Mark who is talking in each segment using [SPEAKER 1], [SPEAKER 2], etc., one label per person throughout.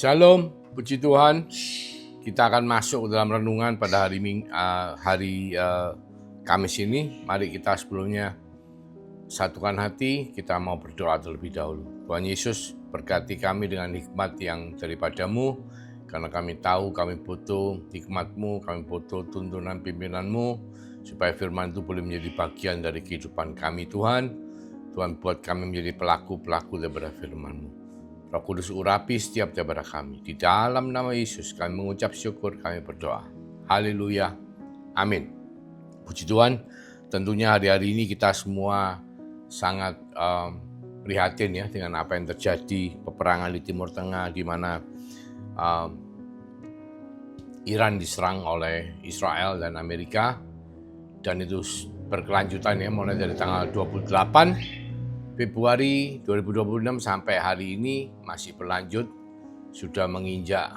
[SPEAKER 1] Shalom, puji Tuhan. Kita akan masuk dalam renungan pada hari Kamis ini. Mari kita sebelumnya satukan hati, kita mau berdoa terlebih dahulu. Tuhan Yesus, berkati kami dengan hikmat yang daripadamu, karena kami tahu kami butuh hikmat-Mu, kami butuh tuntunan pimpinan-Mu, supaya firman itu boleh menjadi bagian dari kehidupan kami, Tuhan. Tuhan, buat kami menjadi pelaku-pelaku daripada firman-Mu. Roh Kudus urapi setiap daripada kami. Di dalam nama Yesus kami mengucap syukur, kami berdoa. Haleluya. Amin. Puji Tuhan, tentunya hari-hari ini kita semua sangat prihatin ya dengan apa yang terjadi, peperangan di Timur Tengah di mana Iran diserang oleh Israel dan Amerika, dan itu berkelanjutan ya mulai dari tanggal 28 Februari 2026 sampai hari ini masih berlanjut, sudah menginjak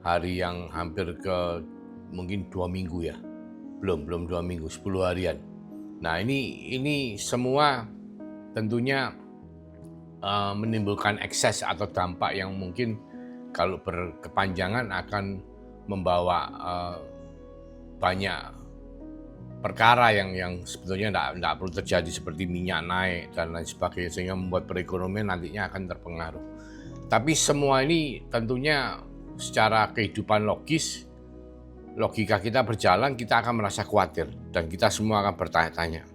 [SPEAKER 1] hari yang hampir ke mungkin 2 minggu ya, belum 2 minggu, 10 harian. Nah ini semua tentunya menimbulkan ekses atau dampak yang mungkin kalau berkepanjangan akan membawa banyak perkara yang sebetulnya tidak perlu terjadi, seperti minyak naik dan lain sebagainya, sehingga membuat perekonomian nantinya akan terpengaruh. Tapi semua ini tentunya secara kehidupan logika kita berjalan, kita akan merasa khawatir dan kita semua akan bertanya-tanya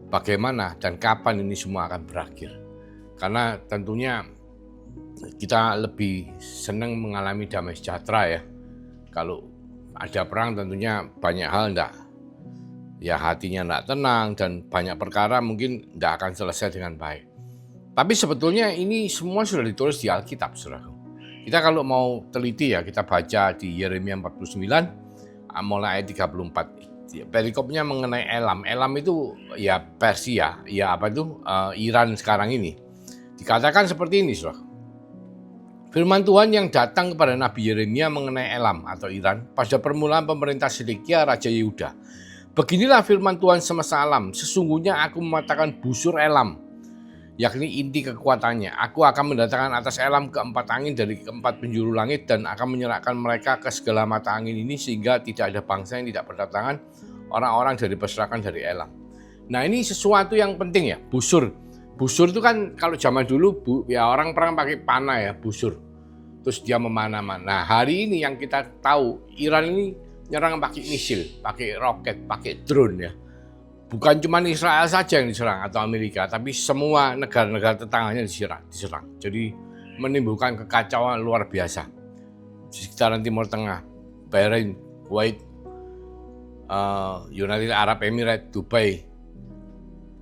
[SPEAKER 1] bagaimana dan kapan ini semua akan berakhir. Karena tentunya kita lebih senang mengalami damai sejahtera ya. Kalau ada perang tentunya banyak hal hatinya tidak tenang dan banyak perkara mungkin tidak akan selesai dengan baik. Tapi sebetulnya ini semua sudah ditulis di Alkitab, saudaraku. Kita kalau mau teliti ya, kita baca di Yeremia 49 mulai ayat 34. Perikopnya mengenai Elam. Elam itu ya Persia, Iran sekarang ini. Dikatakan seperti ini, saudaraku. Firman Tuhan yang datang kepada Nabi Yeremia mengenai Elam atau Iran pada permulaan pemerintah Sedekia Raja Yehuda. Beginilah firman Tuhan semesta alam, sesungguhnya aku mematahkan busur Elam, yakni inti kekuatannya. Aku akan mendatangkan atas Elam keempat angin dari keempat penjuru langit dan akan menyerahkan mereka ke segala mata angin ini sehingga tidak ada bangsa yang tidak berdatangan orang-orang dari perserahkan dari Elam. Nah ini sesuatu yang penting ya, busur. Busur itu kan kalau zaman dulu orang perang pakai panah ya, busur. Terus dia memanah-manah. Nah hari ini yang kita tahu, Iran ini nyerang pakai misil, pakai roket, pakai drone ya. Bukan cuma Israel saja yang diserang atau Amerika, tapi semua negara-negara tetangganya diserang. Jadi menimbulkan kekacauan luar biasa. Di sekitaran Timur Tengah, Bahrain, Kuwait, United Arab Emirates, Dubai,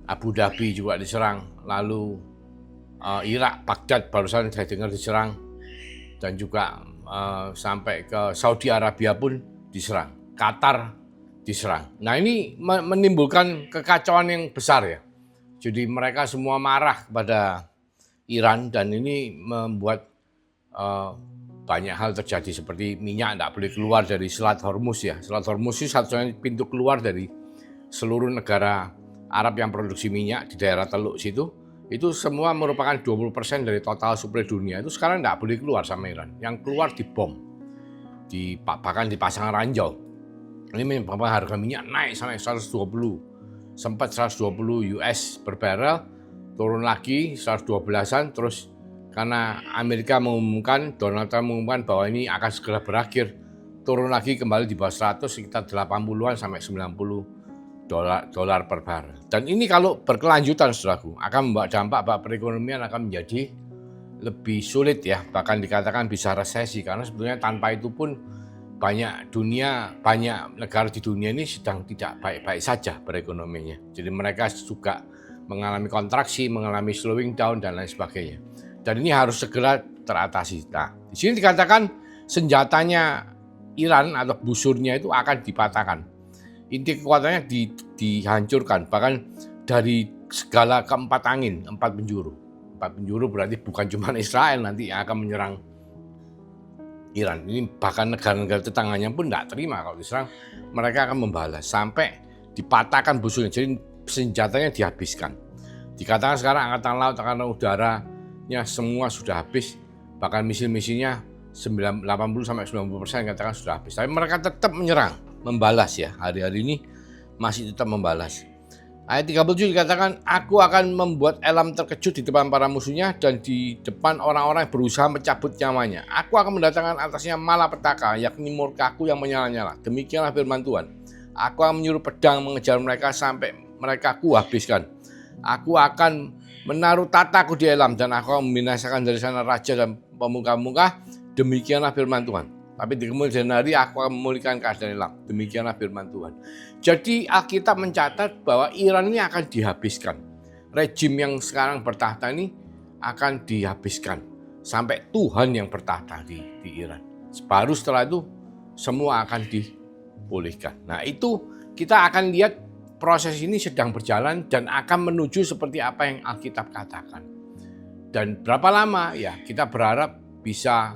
[SPEAKER 1] Abu Dhabi juga diserang. Lalu Irak, Baghdad barusan saya dengar diserang. Dan juga sampai ke Saudi Arabia pun diserang, Qatar diserang. Nah ini menimbulkan kekacauan yang besar ya. Jadi mereka semua marah kepada Iran dan ini membuat banyak hal terjadi, seperti minyak tidak boleh keluar dari Selat Hormuz ya. Selat Hormuz itu satu-satunya pintu keluar dari seluruh negara Arab yang produksi minyak di daerah Teluk situ. Itu semua merupakan 20% dari total suplai dunia. Itu sekarang tidak boleh keluar sama Iran. Yang keluar dibom. Bahkan dipasang ranjau. Ini menyebabkan harga minyak naik sampai 120, sempat 120 US per barrel, turun lagi 112-an, terus karena Amerika mengumumkan, Donald Trump mengumumkan bahwa ini akan segera berakhir, turun lagi kembali di bawah 100, sekitar 80-an sampai 90 dolar per barrel. Dan ini kalau berkelanjutan, saudaraku, akan membawa dampak bahwa perekonomian akan menjadi lebih sulit ya, bahkan dikatakan bisa resesi, karena sebetulnya tanpa itu pun banyak negara di dunia ini sedang tidak baik-baik saja perekonomiannya. Jadi mereka juga mengalami kontraksi, mengalami slowing down dan lain sebagainya. Dan ini harus segera teratasi. Nah, di sini dikatakan senjatanya Iran atau busurnya itu akan dipatahkan. Inti kekuatannya dihancurkan, bahkan dari segala keempat angin, 4 penjuru. 4 penjuru berarti bukan cuma Israel nanti yang akan menyerang Iran. Ini bahkan negara-negara tetangganya pun tidak terima kalau diserang. Mereka akan membalas sampai dipatahkan busurnya. Jadi senjatanya dihabiskan. Dikatakan sekarang Angkatan Laut, Angkatan Udara produknya semua sudah habis, bahkan mesin-mesinnya 80-90% katakan sudah habis. Tapi mereka tetap menyerang, membalas ya, hari-hari ini masih tetap membalas. Ayat 37 dikatakan, aku akan membuat Elam terkejut di depan para musuhnya dan di depan orang-orang yang berusaha mencabut nyawanya. Aku akan mendatangkan atasnya malapetaka, yakni murkaku yang menyala-nyala. Demikianlah firman Tuhan. Aku akan menyuruh pedang mengejar mereka sampai mereka aku habiskan. Aku akan menaruh tataku di Elam dan aku akan membinasakan dari sana raja dan pemuka-pemuka. Demikianlah firman Tuhan. Tapi di kemudian hari aku akan memulihkan keadaan Elam. Demikianlah firman Tuhan. Jadi Alkitab mencatat bahwa Iran ini akan dihabiskan. Rejim yang sekarang bertahta ini akan dihabiskan. Sampai Tuhan yang bertahta di Iran. Baru setelah itu semua akan dipulihkan. Nah itu kita akan lihat proses ini sedang berjalan dan akan menuju seperti apa yang Alkitab katakan. Dan berapa lama? Ya kita berharap bisa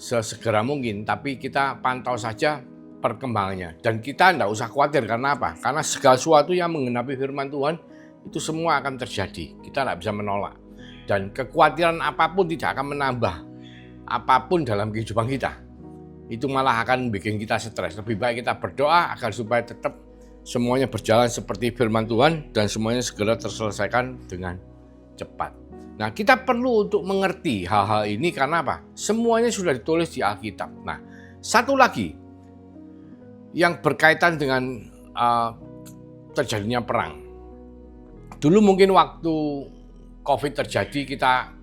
[SPEAKER 1] sesegera mungkin, tapi kita pantau saja perkembangannya. Dan kita tidak usah khawatir, karena apa? Karena segala sesuatu yang menggenapi firman Tuhan, itu semua akan terjadi. Kita tidak bisa menolak. Dan kekhawatiran apapun tidak akan menambah apapun dalam kehidupan kita. Itu malah akan bikin kita stres. Lebih baik kita berdoa agar supaya tetap semuanya berjalan seperti firman Tuhan dan semuanya segera terselesaikan dengan cepat. Nah, kita perlu untuk mengerti hal-hal ini karena apa? Semuanya sudah ditulis di Alkitab. Nah, satu lagi yang berkaitan dengan terjadinya perang. Dulu mungkin waktu COVID terjadi kita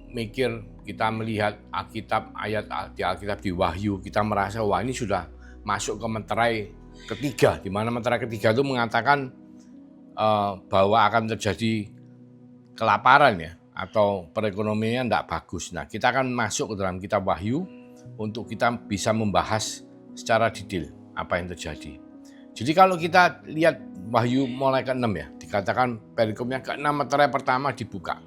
[SPEAKER 1] mikir, kita melihat Alkitab, ayat di Alkitab di Wahyu, kita merasa wah ini sudah masuk ke meterai ketiga, di mana meterai ketiga itu mengatakan bahwa akan terjadi kelaparan ya, atau perekonomiannya tidak bagus. Nah, kita akan masuk ke dalam kitab Wahyu untuk kita bisa membahas secara detail apa yang terjadi. Jadi kalau kita lihat Wahyu mulai ke-6 ya, dikatakan perikopnya ke-6 meterai pertama dibuka.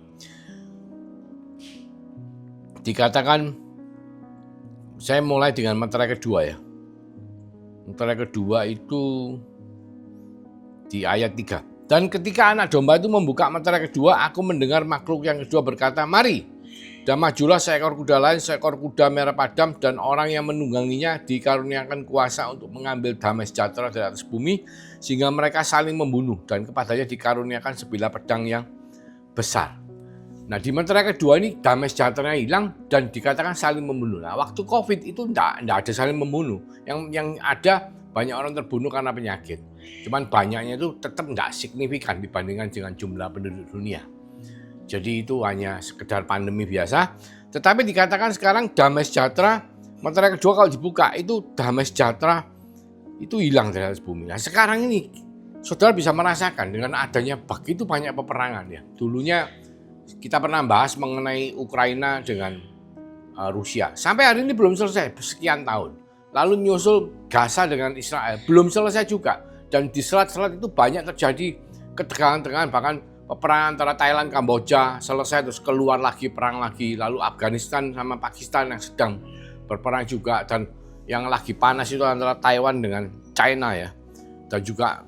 [SPEAKER 1] Dikatakan, saya mulai dengan meterai kedua ya. Meterai kedua itu di ayat 3. Dan ketika anak domba itu membuka meterai kedua, aku mendengar makhluk yang kedua berkata, mari. Dan majulah seekor kuda lain, seekor kuda merah padam, dan orang yang menungganginya dikaruniakan kuasa untuk mengambil damai sejahtera dari atas bumi, sehingga mereka saling membunuh, dan kepadanya dikaruniakan sebilah pedang yang besar. Nah di meterai kedua ini damai sejahtera hilang dan dikatakan saling membunuh. Nah waktu COVID itu tidak ada saling membunuh, yang ada banyak orang terbunuh karena penyakit. Cuman banyaknya itu tetap tidak signifikan dibandingkan dengan jumlah penduduk dunia. Jadi itu hanya sekedar pandemi biasa. Tetapi dikatakan sekarang damai sejahtera, meterai kedua kalau dibuka itu damai sejahtera itu hilang dari atas bumi. Nah sekarang ini saudara bisa merasakan dengan adanya begitu banyak peperangan ya. Dulunya kita pernah bahas mengenai Ukraina dengan Rusia. Sampai hari ini belum selesai, sekian tahun. Lalu nyusul Gaza dengan Israel, belum selesai juga. Dan di selat-selat itu banyak terjadi ketegangan-tegangan, bahkan peperangan antara Thailand, Kamboja, selesai terus keluar lagi, perang lagi. Lalu Afghanistan sama Pakistan yang sedang berperang juga. Dan yang lagi panas itu antara Taiwan dengan China ya. Dan juga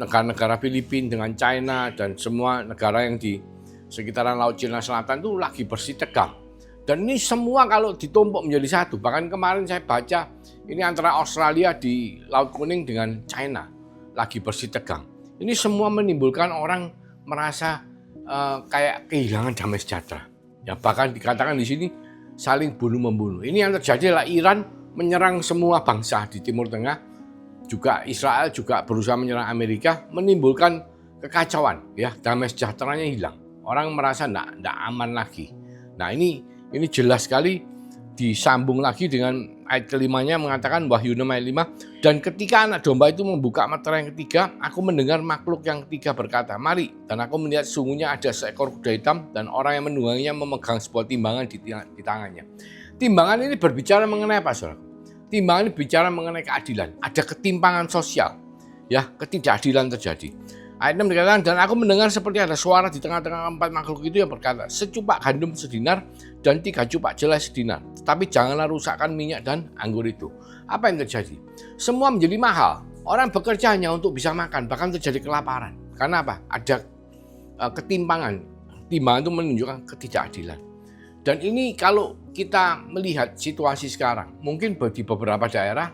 [SPEAKER 1] negara-negara Filipina dengan China dan semua negara yang di sekitaran Laut Cina Selatan itu lagi bersih tegang. Dan ini semua kalau ditumpuk menjadi satu. Bahkan kemarin saya baca ini antara Australia di Laut Kuning dengan China lagi bersih tegang. Ini semua menimbulkan orang merasa kayak kehilangan damai sejahtera. Ya bahkan dikatakan di sini saling bunuh-membunuh. Ini yang terjadi adalah Iran menyerang semua bangsa di Timur Tengah. Juga Israel juga berusaha menyerang Amerika, menimbulkan kekacauan. Ya damai sejahteranya hilang. Orang merasa tidak aman lagi. Nah ini jelas sekali disambung lagi dengan ayat kelimanya mengatakan Wahyu 6 ayat 5. Dan ketika anak domba itu membuka meterai yang ketiga, aku mendengar makhluk yang ketiga berkata, mari. Dan aku melihat sungguhnya ada seekor kuda hitam dan orang yang menungganginya memegang sebuah timbangan di tangannya. Timbangan ini berbicara mengenai apa, saudara? Timbangan ini bicara mengenai keadilan. Ada ketimpangan sosial, ya ketidakadilan terjadi. Ayat 6 dikatakan, dan aku mendengar seperti ada suara di tengah-tengah empat makhluk itu yang berkata, secupak gandum sedinar dan 3 cupak jelai sedinar. Tetapi janganlah rusakkan minyak dan anggur itu. Apa yang terjadi? Semua menjadi mahal. Orang bekerja hanya untuk bisa makan, bahkan terjadi kelaparan. Karena apa? Ada ketimpangan timbangan itu menunjukkan ketidakadilan. Dan ini kalau kita melihat situasi sekarang, mungkin di beberapa daerah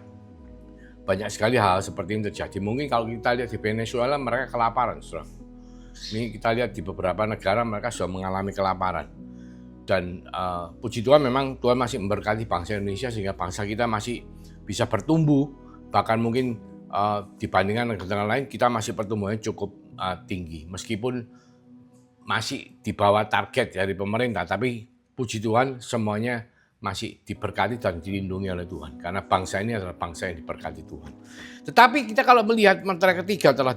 [SPEAKER 1] banyak sekali hal seperti ini terjadi. Mungkin kalau kita lihat di Venezuela mereka kelaparan, saudara. Ini kita lihat di beberapa negara mereka sudah mengalami kelaparan. Dan puji Tuhan memang Tuhan masih memberkati bangsa Indonesia sehingga bangsa kita masih bisa bertumbuh. Bahkan mungkin dibandingkan negara lain kita masih pertumbuhannya cukup tinggi. Meskipun masih di bawah target dari pemerintah, tapi puji Tuhan semuanya masih diberkati dan dilindungi oleh Tuhan. Karena bangsa ini adalah bangsa yang diberkati Tuhan. Tetapi kita kalau melihat mentera ketiga telah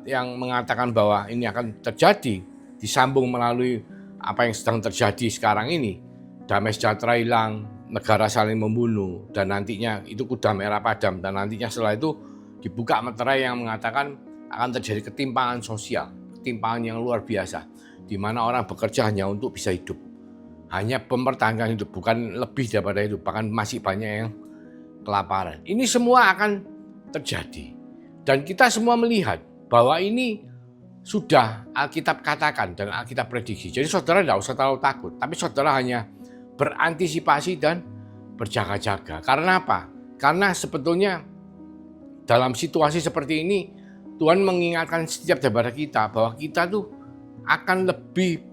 [SPEAKER 1] yang mengatakan bahwa ini akan terjadi, disambung melalui apa yang sedang terjadi sekarang ini. Damai sejahtera hilang, negara saling membunuh, dan nantinya itu kuda merah padam. Dan nantinya setelah itu dibuka meterai yang mengatakan akan terjadi ketimpangan sosial, ketimpangan yang luar biasa, di mana orang bekerja hanya untuk bisa hidup. Hanya mempertahankan hidup, bukan lebih daripada itu, bahkan masih banyak yang kelaparan. Ini semua akan terjadi. Dan kita semua melihat bahwa ini sudah Alkitab katakan dan Alkitab prediksi. Jadi saudara tidak usah terlalu takut, tapi saudara hanya berantisipasi dan berjaga-jaga. Karena apa? Karena sebetulnya dalam situasi seperti ini, Tuhan mengingatkan setiap daripada kita bahwa kita tuh akan lebih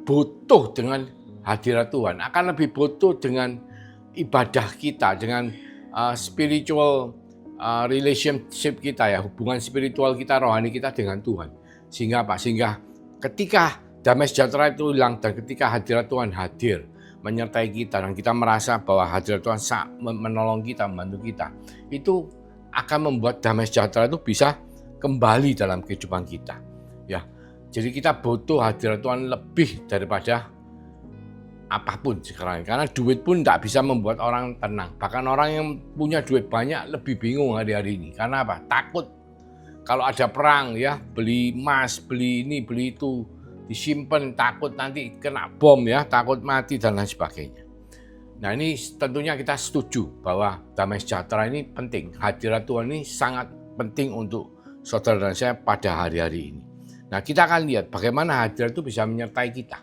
[SPEAKER 1] butuh dengan hadirat Tuhan, akan lebih butuh dengan ibadah kita, dengan spiritual relationship kita ya, hubungan spiritual kita, rohani kita dengan Tuhan. Sehingga apa? Sehingga ketika damai sejahtera itu hilang dan ketika hadirat Tuhan hadir menyertai kita dan kita merasa bahwa hadirat Tuhan menolong kita, membantu kita, itu akan membuat damai sejahtera itu bisa kembali dalam kehidupan kita. Ya, jadi kita butuh hadirat Tuhan lebih daripada apapun sekarang, karena duit pun tidak bisa membuat orang tenang. Bahkan orang yang punya duit banyak lebih bingung hari-hari ini. Karena apa? Takut kalau ada perang ya, beli emas, beli ini, beli itu, disimpan, takut nanti kena bom ya, takut mati dan lain sebagainya. Nah ini tentunya kita setuju bahwa damai sejahtera ini penting. Hadirat Tuhan ini sangat penting untuk saudara dan saya pada hari-hari ini. Nah kita akan lihat bagaimana hadirat itu bisa menyertai kita.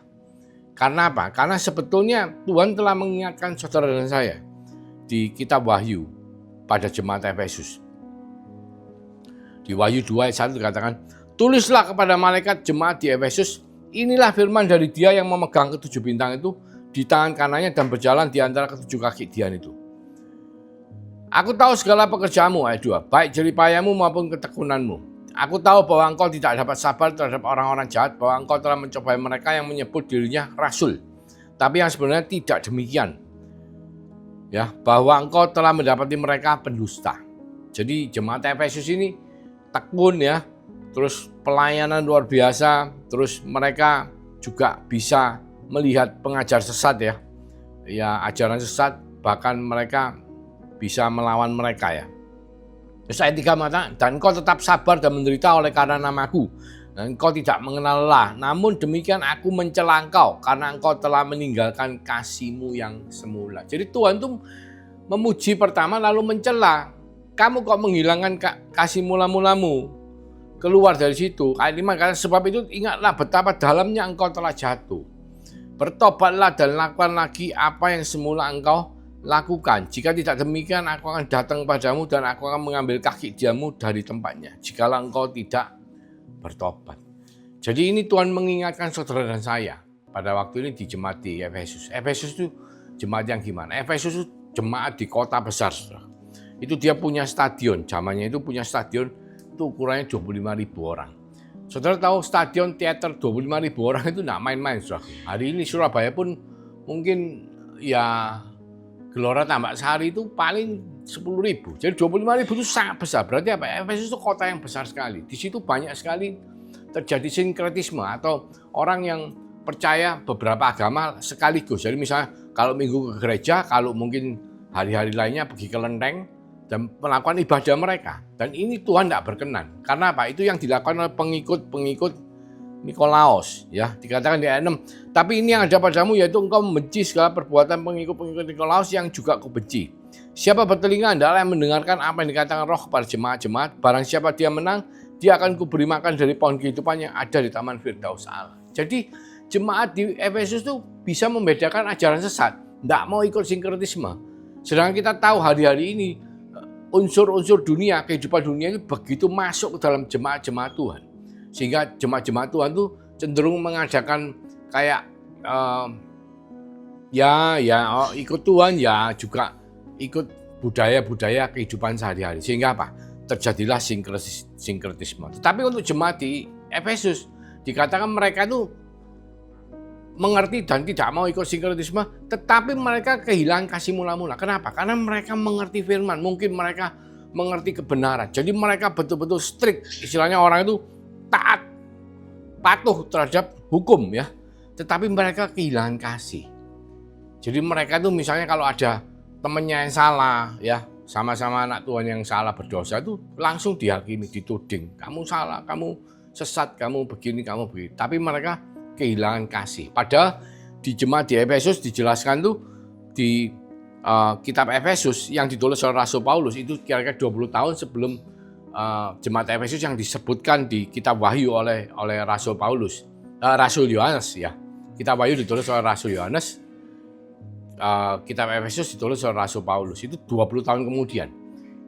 [SPEAKER 1] Karena apa? Karena sebetulnya Tuhan telah mengingatkan saudara dan saya di kitab Wahyu pada jemaat Efesus. Di Wahyu 2 ayat 1 dikatakan, tulislah kepada malaikat jemaat di Efesus, inilah firman dari Dia yang memegang ketujuh bintang itu di tangan kanannya dan berjalan di antara ketujuh kaki Dian itu. Aku tahu segala pekerjaanmu, ayat 2, baik jeripayamu maupun ketekunanmu. Aku tahu bahwa engkau tidak dapat sabar terhadap orang-orang jahat, bahwa engkau telah mencobai mereka yang menyebut dirinya rasul. Tapi yang sebenarnya tidak demikian. Ya, bahwa engkau telah mendapati mereka pendusta. Jadi jemaat Efesus ini tekun ya, terus pelayanan luar biasa, terus mereka juga bisa melihat pengajar sesat ya. Ya, ajaran sesat, bahkan mereka bisa melawan mereka ya. Terus ayat 3 mengatakan, dan engkau tetap sabar dan menderita oleh karena namaku. Dan engkau tidak mengenal lelah. Namun demikian aku mencela engkau karena engkau telah meninggalkan kasihmu yang semula. Jadi Tuhan itu memuji pertama lalu mencela. Kamu kok menghilangkan kasih mula-mulamu. Keluar dari situ. Ayat 5 karena sebab itu ingatlah betapa dalamnya engkau telah jatuh. Bertobatlah dan lakukan lagi apa yang semula engkau lakukan. Jika tidak demikian, aku akan datang padamu dan aku akan mengambil kaki diamu dari tempatnya. Jikalau engkau tidak bertobat. Jadi ini Tuhan mengingatkan saudara dan saya pada waktu ini di jemaat di Efesus. Efesus itu jemaat yang gimana? Efesus itu jemaat di kota besar. Saudara. Itu dia punya stadion. Zamannya itu punya stadion itu ukurannya 25.000 orang. Saudara tahu stadion teater 25.000 orang itu tidak main-main. Saudara. Hari ini Surabaya pun mungkin ya Gelora Tambak Sari itu paling 10.000. Jadi 25.000 itu sangat besar. Berarti apa? Efesus itu kota yang besar sekali. Di situ banyak sekali terjadi sinkretisme atau orang yang percaya beberapa agama sekaligus. Jadi misalnya kalau minggu ke gereja, kalau mungkin hari-hari lainnya pergi ke lenteng dan melakukan ibadah mereka. Dan ini Tuhan tidak berkenan. Karena apa? Itu yang dilakukan oleh pengikut Nikolaus, ya dikatakan di ayat 6. Tapi ini yang ada padamu yaitu engkau membenci segala perbuatan pengikut-pengikut Nikolaus yang juga kau benci. Siapa bertelinga hendaklah mendengarkan apa yang dikatakan Roh kepada jemaat-jemaat. Barang siapa dia menang, dia akan kuberi makan dari pohon kehidupan yang ada di taman Firdaus Allah. Jadi jemaat di Efesus itu bisa membedakan ajaran sesat, tidak mau ikut sinkretisme. Sedangkan kita tahu hari-hari ini unsur-unsur dunia, kehidupan dunia itu begitu masuk ke dalam jemaat-jemaat Tuhan. Sehingga jemaat-jemaat Tuhan itu cenderung mengadakan kayak ikut Tuhan ya juga ikut budaya-budaya kehidupan sehari-hari. Sehingga apa? Terjadilah sinkretisme. Tetapi untuk jemaat di Efesus dikatakan mereka itu mengerti dan tidak mau ikut sinkretisme, tetapi mereka kehilangan kasih mula-mula. Kenapa? Karena mereka mengerti firman, mungkin mereka mengerti kebenaran. Jadi mereka betul-betul strict, istilahnya orang itu taat, patuh terhadap hukum ya. Tetapi mereka kehilangan kasih. Jadi mereka itu misalnya kalau ada temannya yang salah ya, sama-sama anak Tuhan yang salah berdosa itu langsung dihakimi, dituding. Kamu salah, kamu sesat, kamu begini, kamu begitu. Tapi mereka kehilangan kasih. Padahal di jemaat di Efesus dijelaskan tuh di kitab Efesus yang ditulis oleh Rasul Paulus itu kira-kira 20 tahun sebelum jemaat Efesus yang disebutkan di kitab Wahyu oleh Rasul Paulus, Rasul Yohanes ya. Kitab Wahyu ditulis oleh Rasul Yohanes, kitab Efesus ditulis oleh Rasul Paulus. Itu 20 tahun kemudian.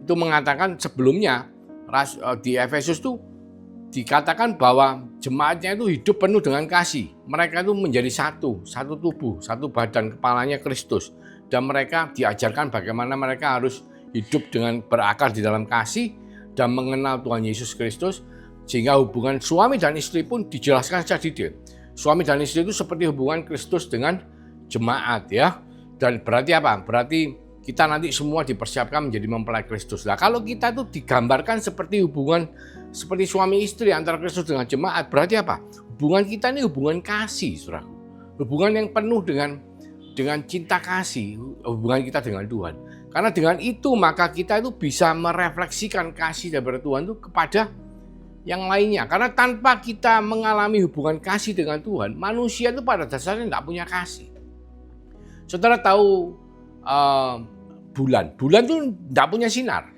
[SPEAKER 1] Itu mengatakan sebelumnya di Efesus tuh dikatakan bahwa jemaatnya itu hidup penuh dengan kasih. Mereka itu menjadi satu tubuh, satu badan, kepalanya Kristus. Dan mereka diajarkan bagaimana mereka harus hidup dengan berakar di dalam kasih dan mengenal Tuhan Yesus Kristus. Sehingga hubungan suami dan istri pun dijelaskan secara detail. Suami dan istri itu seperti hubungan Kristus dengan jemaat ya. Dan berarti apa? Berarti kita nanti semua dipersiapkan menjadi mempelai Kristus. Nah, kalau kita itu digambarkan seperti hubungan seperti suami istri antara Kristus dengan jemaat, berarti apa? Hubungan kita ini hubungan kasih, saudara. Hubungan yang penuh dengan cinta kasih, hubungan kita dengan Tuhan. Karena dengan itu maka kita itu bisa merefleksikan kasih dari Tuhan itu kepada yang lainnya. Karena tanpa kita mengalami hubungan kasih dengan Tuhan, manusia itu pada dasarnya tidak punya kasih. Saudara tahu bulan itu tidak punya sinar.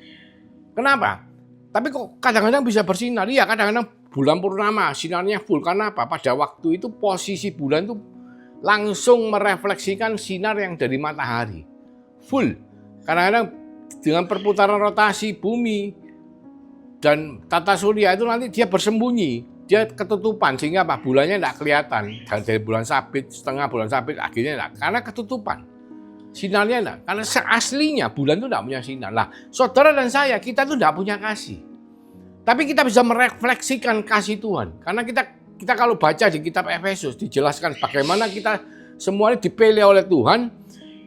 [SPEAKER 1] Kenapa? Tapi kok kadang-kadang bisa bersinar? Iya, kadang-kadang bulan purnama sinarnya full. Karena apa? Pada waktu itu posisi bulan itu langsung merefleksikan sinar yang dari matahari. Full. Kadang-kadang dengan perputaran rotasi bumi dan tata surya itu nanti dia bersembunyi. Dia ketutupan sehingga apa? Bulannya tidak kelihatan. Dari bulan sabit, setengah bulan sabit, akhirnya tidak. Karena ketutupan. Sinarnya enggak, karena aslinya bulan itu tidak punya sinar. Nah, saudara dan saya, kita itu tidak punya kasih. Tapi kita bisa merefleksikan kasih Tuhan. Karena kita kalau baca di kitab Efesus, dijelaskan bagaimana kita semuanya dipilih oleh Tuhan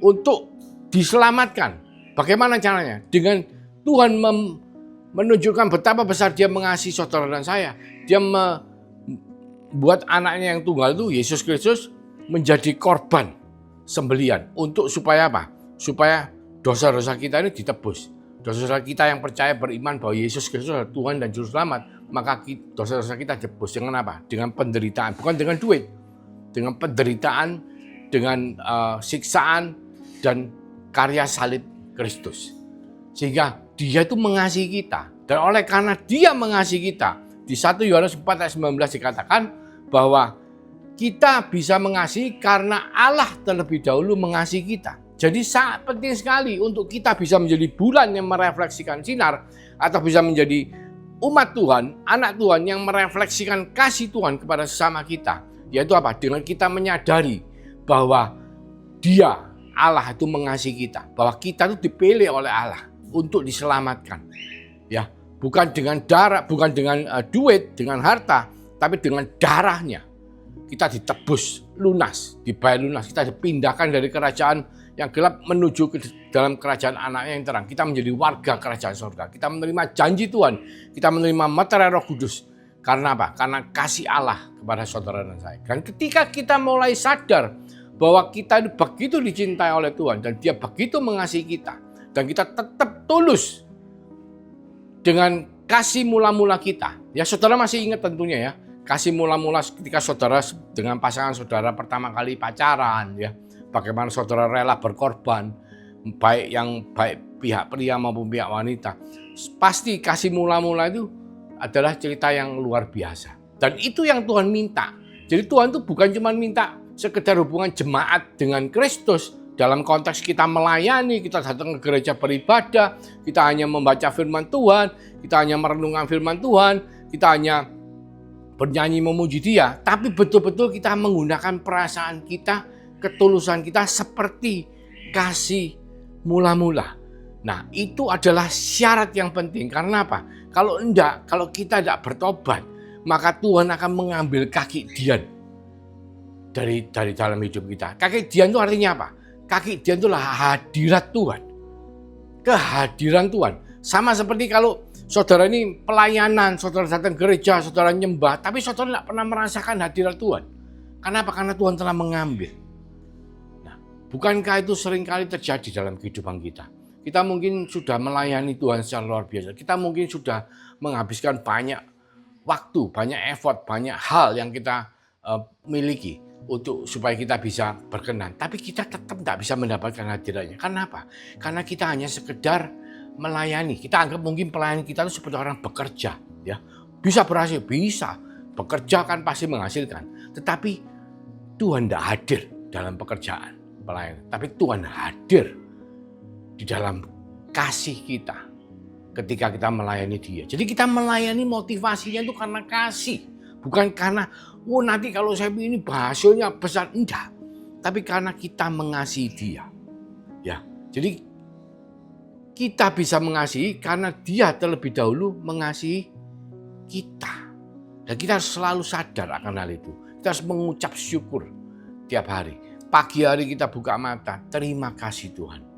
[SPEAKER 1] untuk diselamatkan. Bagaimana caranya? Dengan Tuhan menunjukkan betapa besar dia mengasihi saudara dan saya. Dia membuat anaknya yang tunggal itu, Yesus Kristus, menjadi korban sembelian untuk supaya apa? Supaya dosa-dosa kita ini ditebus. Dosa-dosa kita yang percaya beriman bahwa Yesus Kristus adalah Tuhan dan Juru Selamat, maka dosa-dosa kita ditebus dengan apa? Dengan penderitaan, bukan dengan duit. Dengan penderitaan, dengan siksaan dan karya salib Kristus. Sehingga dia itu mengasihi kita. Dan oleh karena dia mengasihi kita, di 1 Yohanes 4 ayat 19 dikatakan bahwa kita bisa mengasihi karena Allah terlebih dahulu mengasihi kita. Jadi sangat penting sekali untuk kita bisa menjadi bulan yang merefleksikan sinar atau bisa menjadi umat Tuhan, anak Tuhan yang merefleksikan kasih Tuhan kepada sesama kita. Yaitu apa? Dengan kita menyadari bahwa Dia, Allah itu mengasihi kita. Bahwa kita itu dipilih oleh Allah untuk diselamatkan. Ya, bukan dengan darah, bukan dengan duit, dengan harta, tapi dengan darahnya. Kita ditebus lunas, dibayar lunas. Kita dipindahkan dari kerajaan yang gelap menuju ke dalam kerajaan anaknya yang terang. Kita menjadi warga kerajaan surga. Kita menerima janji Tuhan. Kita menerima meterai Roh Kudus. Karena apa? Karena kasih Allah kepada saudara dan saya. Dan ketika kita mulai sadar bahwa kita begitu dicintai oleh Tuhan dan Dia begitu mengasihi kita, dan kita tetap tulus dengan kasih mula-mula kita. Ya, saudara masih ingat tentunya ya. Kasih mula-mula ketika saudara dengan pasangan saudara pertama kali pacaran ya. Bagaimana saudara rela berkorban, baik pihak pria maupun pihak wanita. Pasti kasih mula-mula itu adalah cerita yang luar biasa. Dan itu yang Tuhan minta. Jadi Tuhan itu bukan cuma minta sekedar hubungan jemaat dengan Kristus, dalam konteks kita melayani, kita datang ke gereja beribadah, kita hanya membaca firman Tuhan, kita hanya merenungkan firman Tuhan, kita hanya bernyanyi memuji Dia, tapi betul-betul kita menggunakan perasaan kita, ketulusan kita seperti kasih mula-mula. Nah, itu adalah syarat yang penting. Karena apa? Kalau kita tidak bertobat, maka Tuhan akan mengambil kaki dian dari dalam hidup kita. Kaki dian itu artinya apa? Kaki dian itulah hadirat Tuhan. Kehadiran Tuhan. Sama seperti kalau saudara ini pelayanan, saudara datang gereja, saudara nyembah, tapi saudara tidak pernah merasakan hadirat Tuhan. Kenapa? Karena Tuhan telah mengambil. Nah, bukankah itu seringkali terjadi dalam kehidupan kita? Kita mungkin sudah melayani Tuhan secara luar biasa. Kita mungkin sudah menghabiskan banyak waktu, banyak effort, banyak hal yang kita miliki supaya kita bisa berkenan. Tapi kita tetap tidak bisa mendapatkan hadiratnya. Kenapa? Karena kita hanya sekedar melayani. Kita anggap mungkin pelayanan kita itu seperti orang bekerja. Ya, bisa berhasil, bisa. Bekerja kan pasti menghasilkan. Tetapi Tuhan tidak hadir dalam pekerjaan pelayanan. Tapi Tuhan hadir di dalam kasih kita ketika kita melayani Dia. Jadi kita melayani motivasinya itu karena kasih. Bukan karena, nanti kalau saya ini hasilnya besar. Enggak. Tapi karena kita mengasihi Dia. Ya, jadi kita bisa mengasihi karena Dia terlebih dahulu mengasihi kita. Dan kita harus selalu sadar akan hal itu. Kita harus mengucap syukur tiap hari. Pagi hari kita buka mata, terima kasih Tuhan.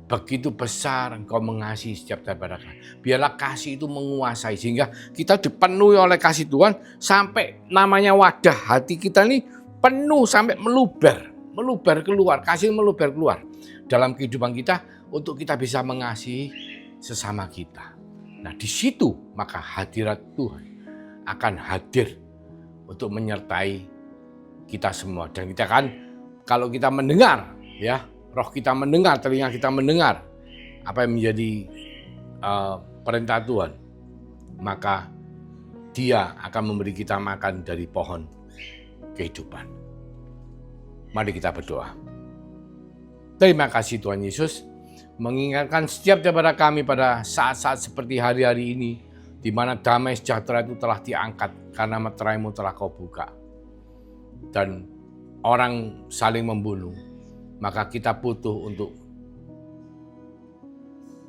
[SPEAKER 1] Begitu besar Engkau mengasihi setiap daripada kami. Biarlah kasih itu menguasai sehingga kita dipenuhi oleh kasih Tuhan sampai namanya wadah hati kita ini penuh sampai meluber keluar, kasih meluber keluar dalam kehidupan kita untuk kita bisa mengasihi sesama kita. Nah, di situ maka hadirat Tuhan akan hadir untuk menyertai kita semua. Dan kita kan kalau kita mendengar, ya, roh kita mendengar, telinga kita mendengar apa yang menjadi perintah Tuhan, maka Dia akan memberi kita makan dari pohon kehidupan. Mari kita berdoa. Terima kasih Tuhan Yesus, mengingatkan setiap daripada kami pada saat-saat seperti hari-hari ini, di mana damai sejahtera itu telah diangkat karena meterai-Mu telah Kau buka. Dan orang saling membunuh, maka kita butuh untuk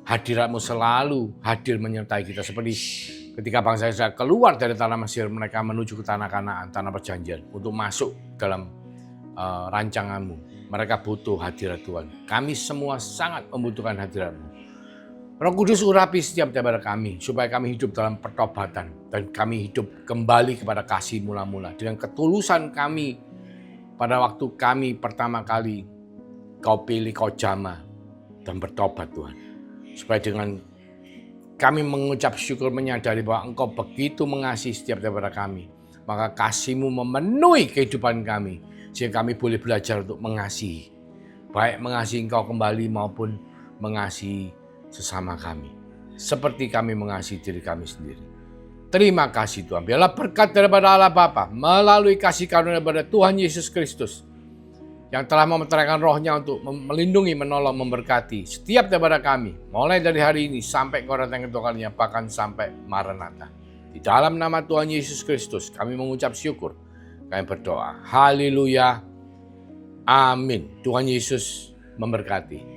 [SPEAKER 1] hadirat-Mu selalu hadir menyertai kita. Seperti ketika bangsa Israel keluar dari tanah Mesir, mereka menuju ke tanah Kanaan, tanah perjanjian, untuk masuk dalam rancangan-Mu. Mereka butuh hadirat Tuhan. Kami semua sangat membutuhkan hadirat-Mu. Roh Kudus urapi setiap daripada kami, supaya kami hidup dalam pertobatan, dan kami hidup kembali kepada kasih mula-mula. Dengan ketulusan kami pada waktu kami pertama kali Kau pilih, Kau jamah, dan bertobat Tuhan. Supaya dengan kami mengucap syukur, menyadari bahwa Engkau begitu mengasihi setiap daripada kami, maka kasih-Mu memenuhi kehidupan kami, sehingga kami boleh belajar untuk mengasihi. Baik mengasihi Engkau kembali maupun mengasihi sesama kami. Seperti kami mengasihi diri kami sendiri. Terima kasih Tuhan. Biarlah berkat daripada Allah Bapa melalui kasih karunia daripada Tuhan Yesus Kristus, yang telah memeteraikan rohnya untuk melindungi, menolong, memberkati setiap daripada kami, mulai dari hari ini sampai Engkau datang kedua kalinya, bahkan sampai Maranatha. Di dalam nama Tuhan Yesus Kristus kami mengucap syukur, kami berdoa. Haleluya. Amin. Tuhan Yesus memberkati.